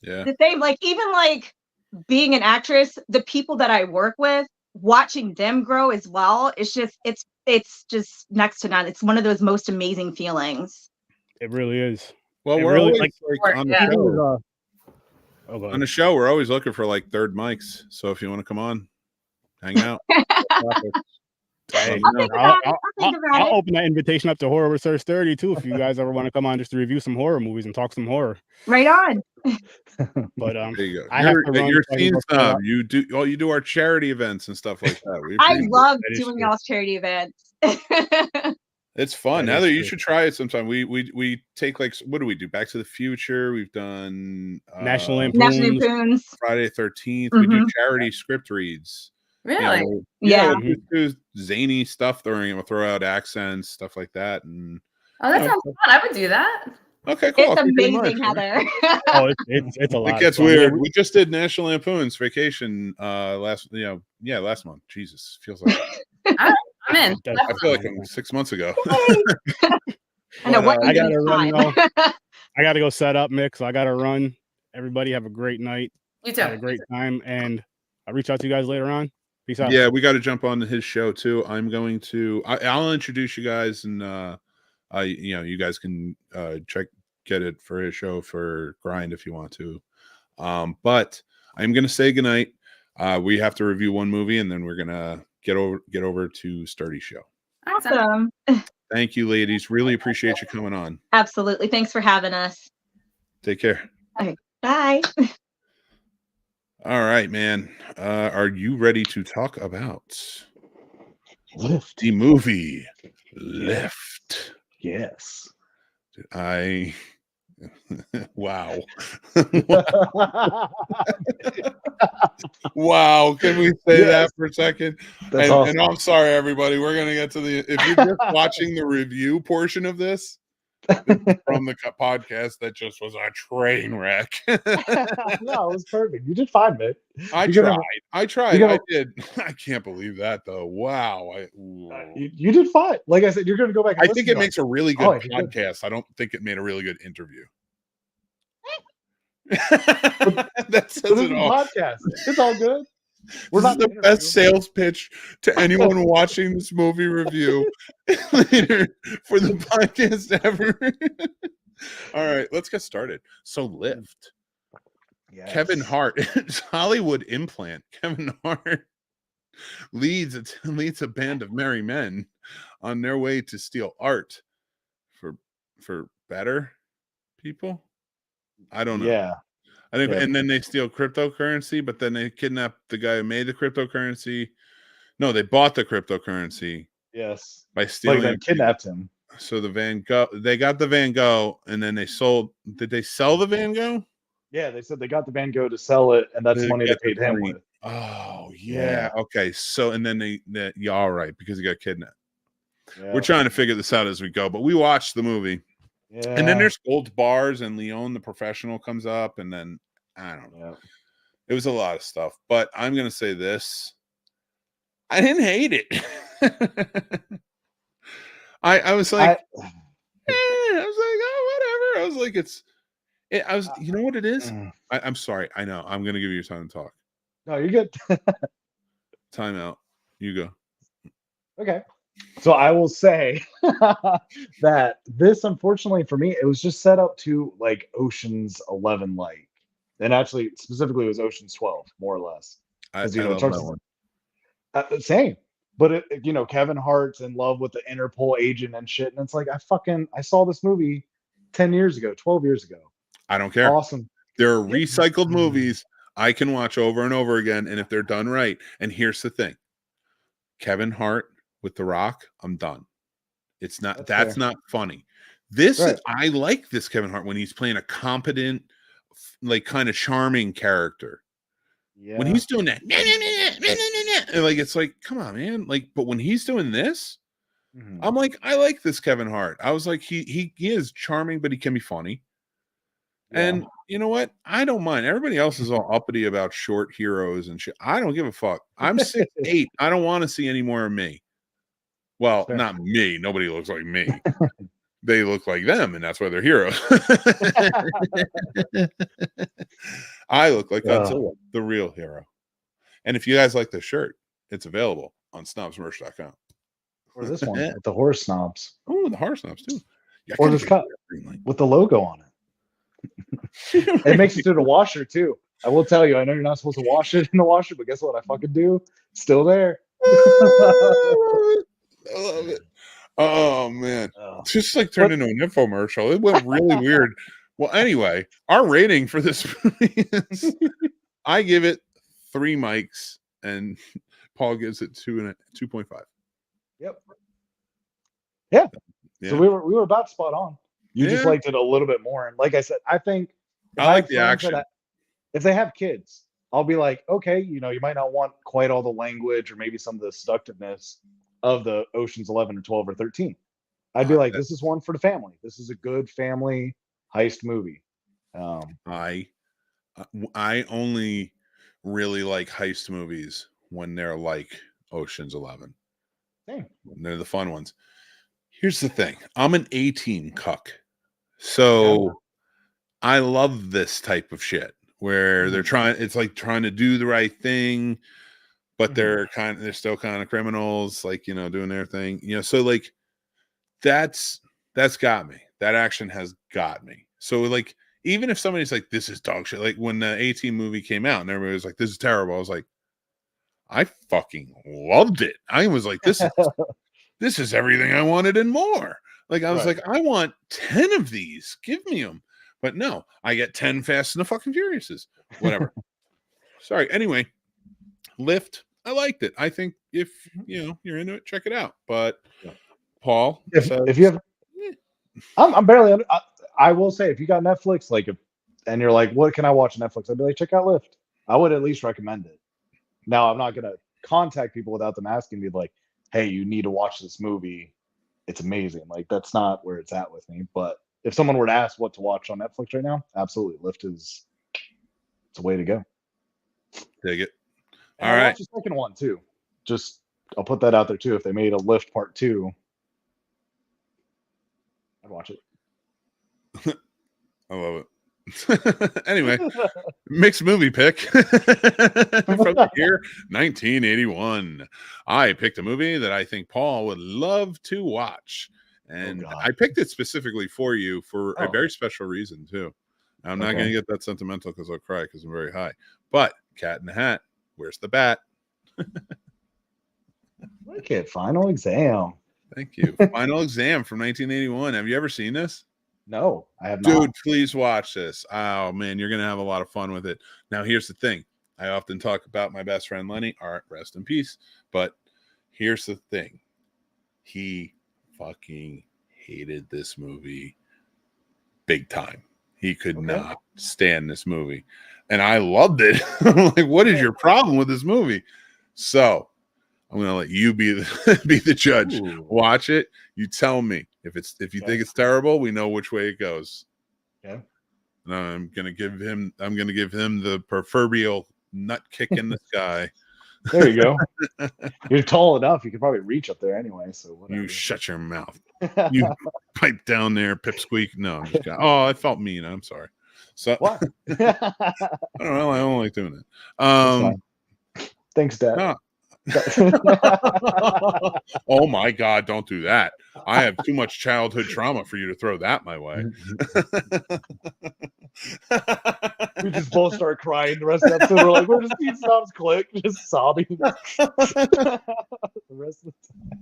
Yeah. The same, like even like being an actress, the people that I work with, watching them grow as well, it's just next to none. It's one of those most amazing feelings. It really is. Well, it we're really, always like on the show. On the show, we're always looking for like third mics. So if you want to come on, hang out. I'll open that invitation up to Horror Research 30 too. If you guys ever want to come on just to review some horror movies and talk some horror. Right on. But there you go. You're Scene Snob. You do our charity events and stuff like that. I love doing y'all's charity events. It's fun. Heather, you should try it sometime. We take like, what do we do? Back to the Future. We've done National Lampoons. Friday the 13th. We do charity script reads. Really? We do zany stuff during it. We'll throw out accents, stuff like that. And that sounds fun. I would do that. Okay, cool. It's amazing, Heather. It's a lot. It gets weird. We just did National Lampoon's Vacation last month. Jesus, feels like I'm in. I feel like I'm 6 months ago. I know what I gotta run though. I gotta go set up, Mick. So I gotta run. Everybody have a great night. You too. Have a great time, and I'll reach out to you guys later on. Peace out. Yeah, we got to jump on his show too. I'll introduce you guys, and you guys can get it for his show for Grind if you want to. But I'm gonna say goodnight. We have to review one movie, and then we're gonna get over to Sturdy's show. Awesome. Thank you, ladies. Really appreciate you coming on. Absolutely. Thanks for having us. Take care. Okay. Bye. All right, man. Are you ready to talk about the movie Lift? Yes. Wow. Wow. Can we say that for a second? Awesome. And I'm sorry, everybody. We're going to get to if you're just watching the review portion of this from the podcast, that just was a train wreck. No, it was perfect. You did fine, man. I tried. I did. I can't believe that, though. Wow. You did fine. Like I said, you're going to go back. And I think it makes a really good podcast. Good. I don't think it made a really good interview. That says it all. Podcast. It's all good. We're not the best sales pitch to anyone watching this movie review later for the podcast ever. All right, let's get started. So, Lift. Yes. Kevin Hart. It's Hollywood implant. Kevin Hart leads a band of merry men on their way to steal art for better people. I don't know. Yeah. I think, and then they steal cryptocurrency, but then they kidnap the guy who made the cryptocurrency. No, they bought the cryptocurrency. Yes. By stealing. Like they kidnapped him. So the Van Gogh, they got the Van Gogh, and then they sold. Did they sell the Van Gogh? Yeah, they said they got the Van Gogh to sell it, and that's money they paid him with. Oh yeah. Okay. So and then all right, because he got kidnapped. Yeah. We're trying to figure this out as we go, but we watched the movie. Yeah. And then there's Gold Bars, and Leon the professional comes up, and then I don't know. It was a lot of stuff, but I'm gonna say this: I didn't hate it. I was like, oh, whatever. I was like, you know what it is? I'm sorry. I know. I'm gonna give you time to talk. No, you're good. Time out. You go. Okay. So I will say that this, unfortunately for me, it was just set up to like Ocean's 11 like. And actually, specifically, it was Ocean's 12, more or less. I Because, you know, it love starts that one. same. But you know, Kevin Hart's in love with the Interpol agent and shit. And it's like, I saw this movie 10 years ago, 12 years ago. I don't care. Awesome. There are recycled movies I can watch over and over again, and if they're done right. And here's the thing: Kevin Hart with The Rock, I'm done. It's not. That's not funny. This is, I like this Kevin Hart when he's playing a competent, like kind of charming character. Yeah. When he's doing that, and like it's like, come on, man. Like, but when he's doing this, I'm like, I like this Kevin Hart. I was like, he is charming, but he can be funny. And you know what? I don't mind. Everybody else is all uppity about short heroes and shit. I don't give a fuck. I'm 6'8". I don't want to see any more of me. Well, not me. Nobody looks like me. They look like them, and that's why they're heroes. I look like Godzilla, the real hero. And if you guys like this shirt, it's available on snobsmerch.com. Or this one with the horse snobs. Oh, the horse snobs too. Yeah, or this cup with the logo on it. It makes it through the washer too. I will tell you, I know you're not supposed to wash it in the washer, but guess what? I fucking do. Still there. I love it. Oh man. It's just like turned into an infomercial. It went really weird. Well, anyway, our rating for this movie is I give it 3 mics and Paul gives it 2.5. Yep. Yeah. So we were about spot on. You just liked it a little bit more. And like I said, I think I like the action. If they have kids, I'll be like, okay, you know, you might not want quite all the language or maybe some of the seductiveness of the Ocean's 11 or 12 or 13. I'd be like, this is one for the family. This is a good family heist movie. I only really like heist movies when they're like Ocean's 11. Same. They're the fun ones. Here's the thing. I'm an A-team cuck. So I love this type of shit where they're it's like trying to do the right thing, but they're still kind of criminals, like, you know, doing their thing, you know. So like that's got me. That action has got me. So like, even if somebody's like, this is dog shit, like when the A-Team movie came out and everybody was like, this is terrible, I was like, I fucking loved it. I was like, this is everything I wanted and more. Like, I was like, I want 10 of these. Give me them. But no, I get 10 Fast and the fucking Furiouses. Whatever. Sorry. Anyway, Lift. I liked it. I think if you know you're into it, check it out. But Paul, if you have, I'm barely. I will say, if you got Netflix, like, and you're like, what can I watch on Netflix? I'd be like, check out Lift. I would at least recommend it. Now, I'm not gonna contact people without them asking me, like, hey, you need to watch this movie. It's amazing. Like, that's not where it's at with me. But if someone were to ask what to watch on Netflix right now, absolutely, Lift it's a way to go. Dig it. And All right. Watch the second one too. Just I'll put that out there too. If they made a Lift Part 2, I'd watch it. I love it. Anyway, mixed movie pick from the year 1981. I picked a movie that I think Paul would love to watch, and I picked it specifically for you for a very special reason too. I'm not going to get that sentimental because I'll cry because I'm very high. But Cat in the Hat, where's the bat? Look at Final Exam. Thank you. Final Exam from 1981. Have you ever seen this? No, I have not. Dude, please watch this. Oh, man, you're going to have a lot of fun with it. Now, here's the thing. I often talk about my best friend, Lenny. Rest in peace. But here's the thing. He fucking hated this movie big time. He could not stand this movie. And I loved it. I'm like, what is your problem with this movie? So I'm going to let you be the judge. Ooh. Watch it. You tell me. If you think it's terrible, we know which way it goes. Yeah. And I'm gonna give him the proverbial nut kick in the sky. There you go. You're tall enough, you could probably reach up there anyway. So whatever. You shut your mouth. You pipe down there, pipsqueak. No, I'm just I felt mean. I'm sorry. So what? I don't know. I don't like doing it. Thanks, Dad. No. Oh my God, don't do that. I have too much childhood trauma for you to throw that my way. We just both start crying. The rest of the episode, we're like, where does Scene Snobs click? Just sobbing. The rest of the time.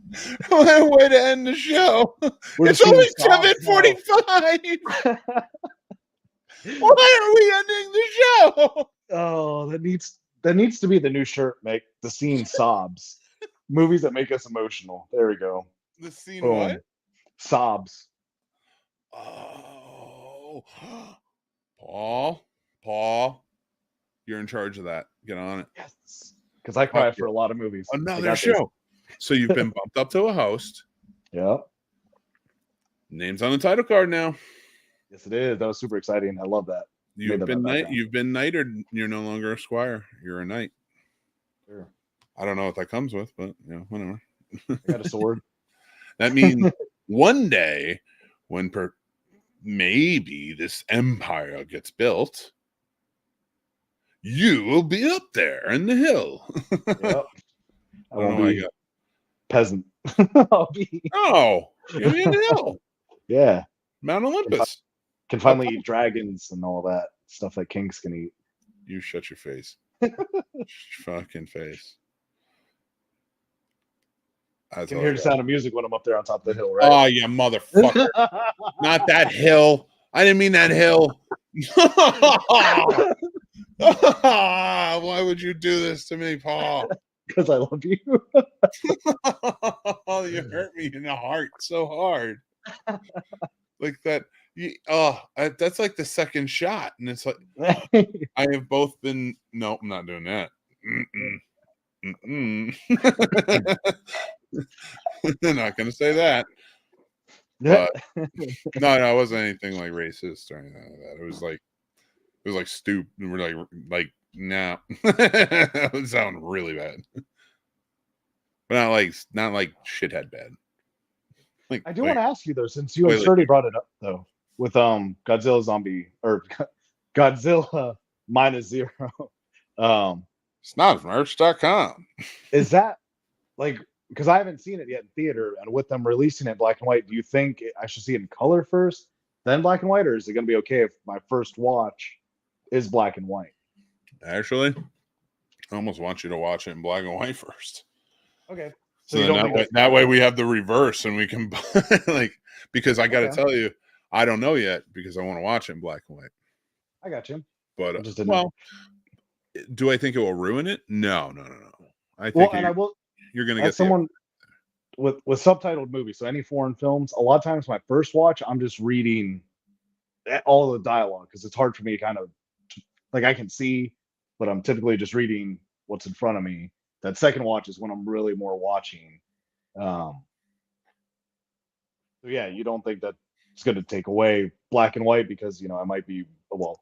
What a way to end the show. We're It's just only Scene Snobs 7:45. Why are we ending the show? Oh, that needs to be the new shirt, Mick. The Scene Sobs. Movies that make us emotional. There we go. The scene Boom. what? Sobs. Oh. Paul, you're in charge of that. Get on it. Yes. Because I cry for a lot of movies. Another show. So you've been bumped up to a host. Yeah. Name's on the title card now. Yes, it is. That was super exciting. I love that. You've been knighted. You're no longer a squire. You're a knight. Sure. I don't know what that comes with, but whatever. I got a sword. That means one day when maybe this empire gets built, you will be up there in the hill. Yep. I don't know. I got peasant. I'll be. Oh, you'll be in the hill. Yeah. Mount Olympus. Can finally eat dragons and all that stuff that kings can eat. You shut your face. Fucking face. I can hear the sound of music when I'm up there on top of the hill, right? Oh, yeah, motherfucker. Not that hill. I didn't mean that hill. Why would you do this to me, Paul? Because I love you. You hurt me in the heart so hard. Like that. That's like the second shot. And it's like, I have both been. No, I'm not doing that. I'm not going to say that. But no, it wasn't anything like racist or anything like that. It was like stupid. We're like nah. That would sound really bad. But not like shithead bad. Like, I do want to ask you though, since you and Sturdy brought it up though, with Godzilla zombie or Godzilla -0. Snobsmerch.com. Is that like, because I haven't seen it yet in theater, and with them releasing it in black and white, do you think I should see it in color first, then black and white, or is it going to be okay if my first watch is black and white? Actually, I almost want you to watch it in black and white first. Okay. So that way we have the reverse, and we can because I got to tell you, I don't know yet because I want to watch it in black and white. I got you. But do I think it will ruin it? No. I think you're going to get someone with subtitled movies. So any foreign films, a lot of times my first watch, I'm just reading all of the dialogue because it's hard for me to kind of I can see, but I'm typically just reading what's in front of me. That second watch is when I'm really more watching. So yeah, you don't think that it's going to take away black and white because I might be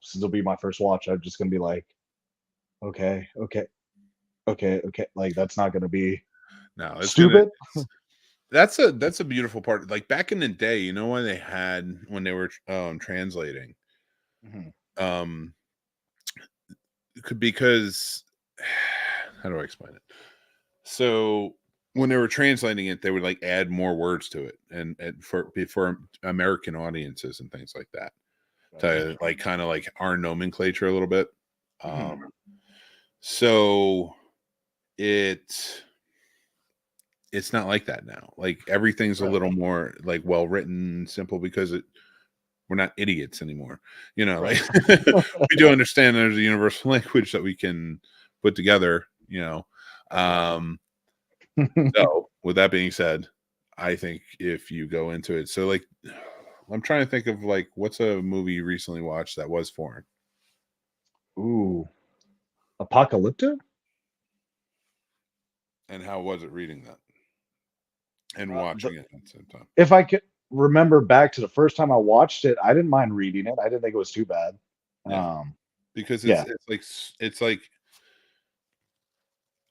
since it'll be my first watch, I'm just going to be like, okay, like that's not going to be it's stupid. That's a beautiful part. Like back in the day, when they were translating, because how do I explain it? So when they were translating it, they would add more words to it, and for American audiences and things like that, to kind of our nomenclature a little bit. So it's not like that now. Everything's a little more well written, simple, because we're not idiots anymore. We do understand there's a universal language that we can put together. So with that being said, I think if you go into it, so I'm trying to think of what's a movie you recently watched that was foreign. Ooh, Apocalypto. And how was it reading that and watching it at the same time? If I could remember back to the first time I watched it, I didn't mind reading it. I didn't think it was too bad. Yeah. Because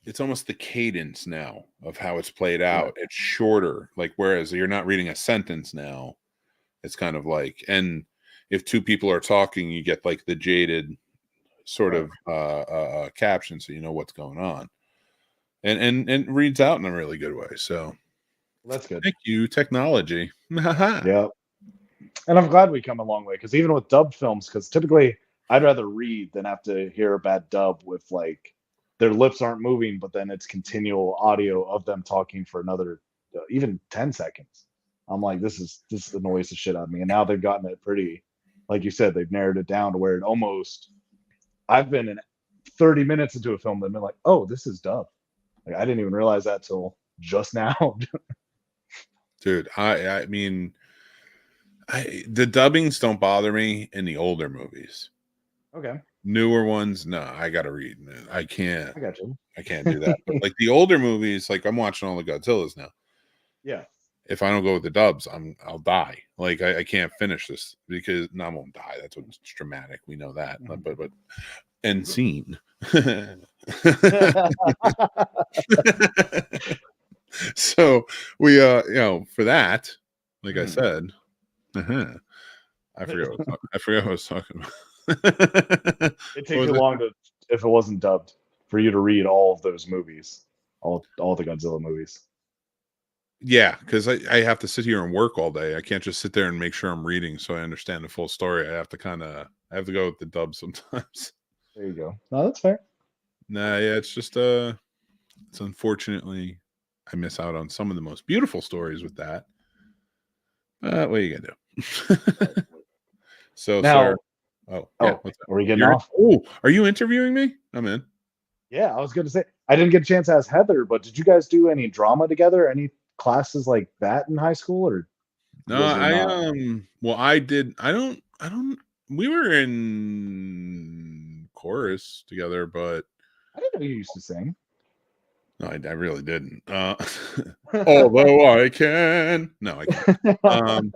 it's almost the cadence now of how it's played out. It's shorter. Whereas you're not reading a sentence now, it's kind of and if two people are talking, you get the jaded sort of caption, so you know what's going on. and reads out in a really good way. So That's good. thank you, technology. Yeah. And I'm glad we come a long way, because even with dubbed films, because typically I'd rather read than have to hear a bad dub with like their lips aren't moving, but then it's continual audio of them talking for another even 10 seconds. I'm like, this annoys the shit out of me. And now they've gotten it pretty, like you said, they've narrowed it down to where it almost. I've been in 30 minutes into a film and been like, oh, this is dubbed. Like I didn't even realize that till just now. Dude, I mean, the dubbings don't bother me in the older movies. Okay. Newer ones, no, I gotta read. I can't. I got you. I can't do that. But like the older movies, like I'm watching all the Godzillas now. Yeah. If I don't go with the dubs, I'll die. Like I can't finish this because no, I won't die. That's what's dramatic. We know that. But end scene. So we for that, like I said, I forgot what I was talking about. It takes you long to, if it wasn't dubbed, for you to read all of those movies, all the Godzilla movies. Yeah, because I have to sit here and work all day. I can't just sit there and make sure I'm reading so I understand the full story. I have to go with the dub sometimes. There you go. No, that's fair. Nah, yeah, it's just it's unfortunately I miss out on some of the most beautiful stories with that. What are you gonna do? So Now, sir, yeah, what's that? Are we getting off? Oh, are you interviewing me? I'm in. Yeah, I was going to say, I didn't get a chance to ask Heather, but did you guys do any drama together? Any classes like that in high school, or No, well, I did. I don't. We were in chorus together, but I didn't know you used to sing. no, I really didn't. Although I can. No, I can't.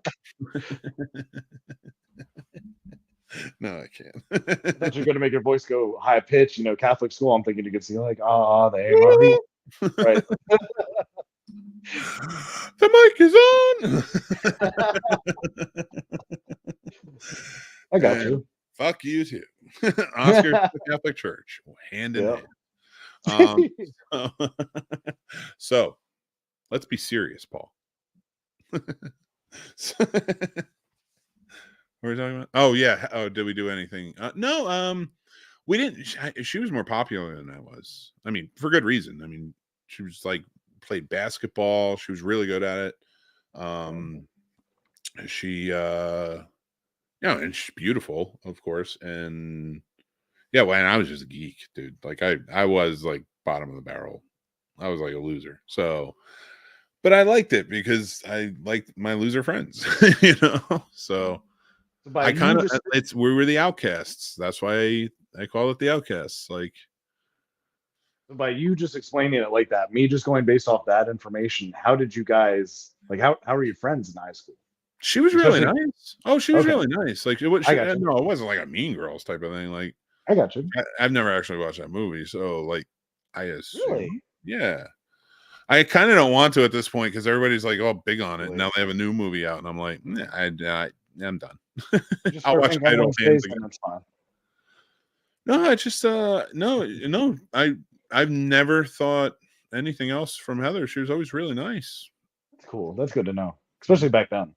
No, I can't. I thought you were going to make your voice go high pitch. You know, Catholic school. I'm thinking you could sing like, "Ah, they might." Right. The mic is on. I got you. Fuck you too. Oscar to the Catholic Church, hand in hand. So let's be serious, Paul. What are we talking about? Oh yeah. Oh, did we do anything? No. We didn't. She was more popular than I was. I mean, for good reason. I mean, she was like played basketball. She was really good at it. She and she's beautiful, of course. And yeah, well, and I was just a geek, dude. Like I was like bottom of the barrel. I was like a loser. So, but I liked it because I liked my loser friends, you know. So I kind of we were the outcasts. That's why I call it the outcasts. Like by you just explaining it like that, me just going based off that information, how did you guys like? How were you friends in high school? She was really nice. Oh, she was really nice. Like it was. I got you. No, it wasn't like a Mean Girls type of thing. Like I got you. I've never actually watched that movie, so like I assume, really, yeah. I kind of don't want to at this point because everybody's like, "Oh, big on it." Now they have a new movie out, and I'm like, I'm done. I'll watch Idle Hands again. That's fine. No, I just no. I've never thought anything else from Heather. She was always really nice. That's cool. That's good to know, especially back then.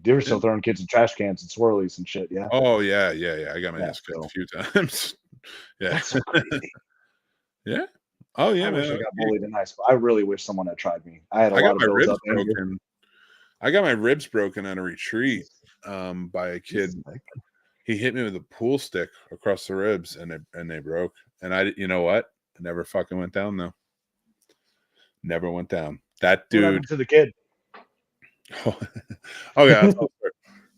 They were still throwing kids in trash cans and swirlies and shit. Yeah. Oh yeah. I got my ass kicked a few times. Yeah. That's so crazy. Yeah. Oh yeah, I man. wish I got bullied in high school. I really wish someone had tried me. I had a lot of bills up there. I got my ribs broken at a retreat by a kid. He hit me with a pool stick across the ribs, and they broke. And you know what? I never fucking went down though. Never went down. That dude. What happened to the kid? Oh yeah.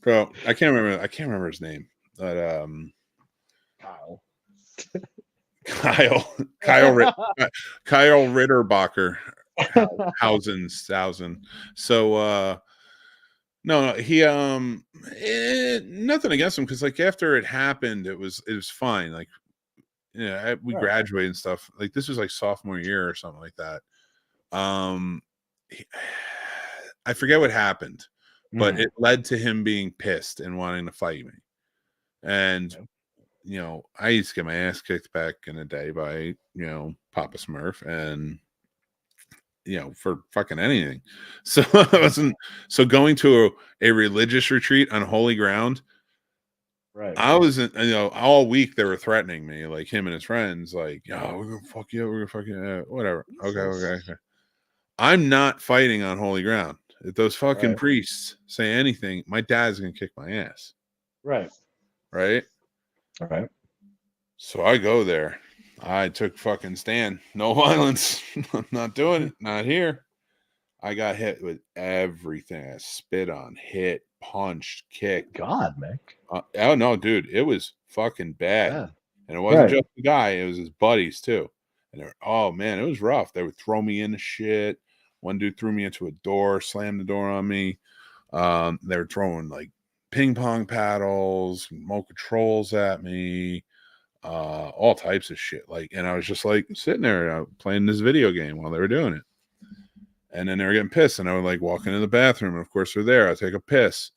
Bro, I can't remember his name. But Kyle Ritterbacher Hausen. So no, he nothing against him because like after it happened, it was fine. Like we graduated and stuff. Like this was like sophomore year or something like that. I forget what happened, but it led to him being pissed and wanting to fight me. And you know, I used to get my ass kicked back in the day by, you know, Papa Smurf and, you know, for fucking anything. So I wasn't, so going to a religious retreat on holy ground, Right. I wasn't, you know, all week they were threatening me, like him and his friends, like, yo, we're gonna fuck you up, we're gonna fuck you up, whatever. Okay. I'm not fighting on holy ground. If those fucking Right. priests say anything, my dad's gonna kick my ass. Right. Right. All right. So I go there. I took fucking stand. No violence. I'm not doing it. Not here. I got hit with everything. I spit on, hit, punched, kicked. God, Mick. Oh no, dude, it was fucking bad. Yeah. And it wasn't Right. just the guy; it was his buddies too. And they were, oh man, it was rough. They would throw me into shit. One dude threw me into a door, slammed the door on me. They were throwing like ping pong paddles, remote controls at me, all types of shit. Like, and I was just like sitting there playing this video game while they were doing it. And then they were getting pissed, and I would like walk into the bathroom, and of course they're there. I take a piss,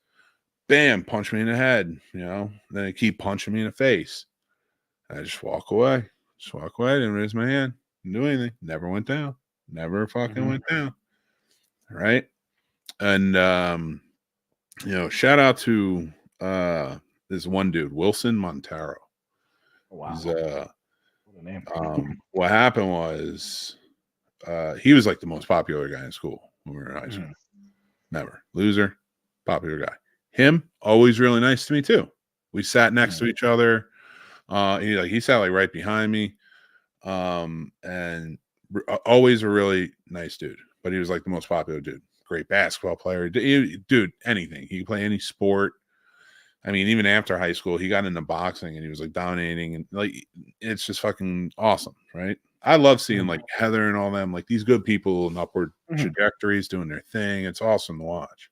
bam, punch me in the head, you know. Then they keep punching me in the face. I just walk away. Didn't raise my hand. Didn't do anything. Never went down. Never fucking went down. Right. And you know, shout out to this one dude, Wilson Montero. Wow. He's What a name. what happened was he was like the most popular guy in school when we were in high school. Never. Loser, popular guy. Him, always really nice to me too. We sat next to each other. He sat like right behind me. And always a really nice dude. But he was like the most popular dude. Great basketball player. Dude, anything. He could play any sport. I mean, even after high school, he got into boxing and he was like dominating, and like it's just fucking awesome, right? I love seeing like Heather and all them, like these good people and upward trajectories doing their thing. It's awesome to watch.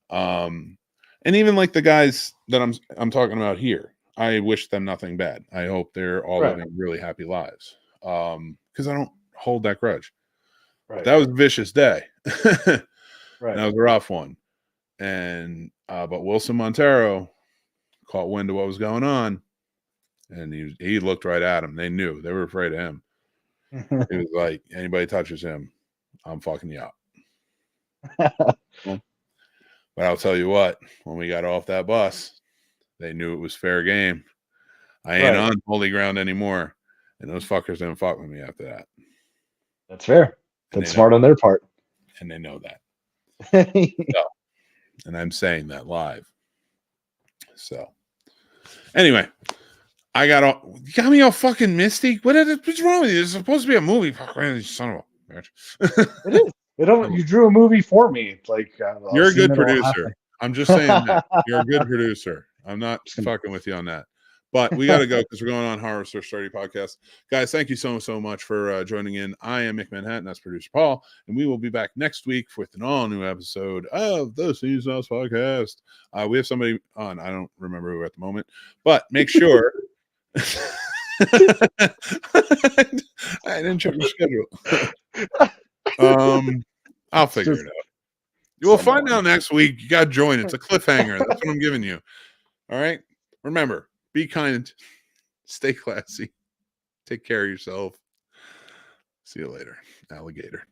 And even like the guys that I'm talking about here, I wish them nothing bad. I hope they're all living really happy lives. Because I don't hold that grudge. Right. That was a vicious day. Right. That was a rough one. And but Wilson Montero caught wind of what was going on, and he looked right at him. They knew. They were afraid of him. He was like, anybody touches him, I'm fucking you up. Well, but I'll tell you what, when we got off that bus, they knew it was fair game. I ain't on holy ground anymore. And those fuckers didn't fuck with me after that. That's fair. That's smart on their part. And they know that. So, and I'm saying that live. So anyway, you got me all fucking misty. What's wrong with you? It's supposed to be a movie. You son of a bitch. It is. You drew a movie for me. Like you're a good producer. I'm just saying that. You're a good producer. I'm not fucking with you on that. But we got to go because we're going on Horror Search 30 podcast. Guys, thank you so much for joining in. I am Mick Manhattan. That's producer Paul. And we will be back next week with an all-new episode of the Scene Snobs podcast. We have somebody on. I don't remember who at the moment. But make sure... I didn't check my schedule. I'll figure it out. You will find out next week. You got to join. It's a cliffhanger. That's what I'm giving you. All right? Remember, be kind. Stay classy. Take care of yourself. See you later, alligator.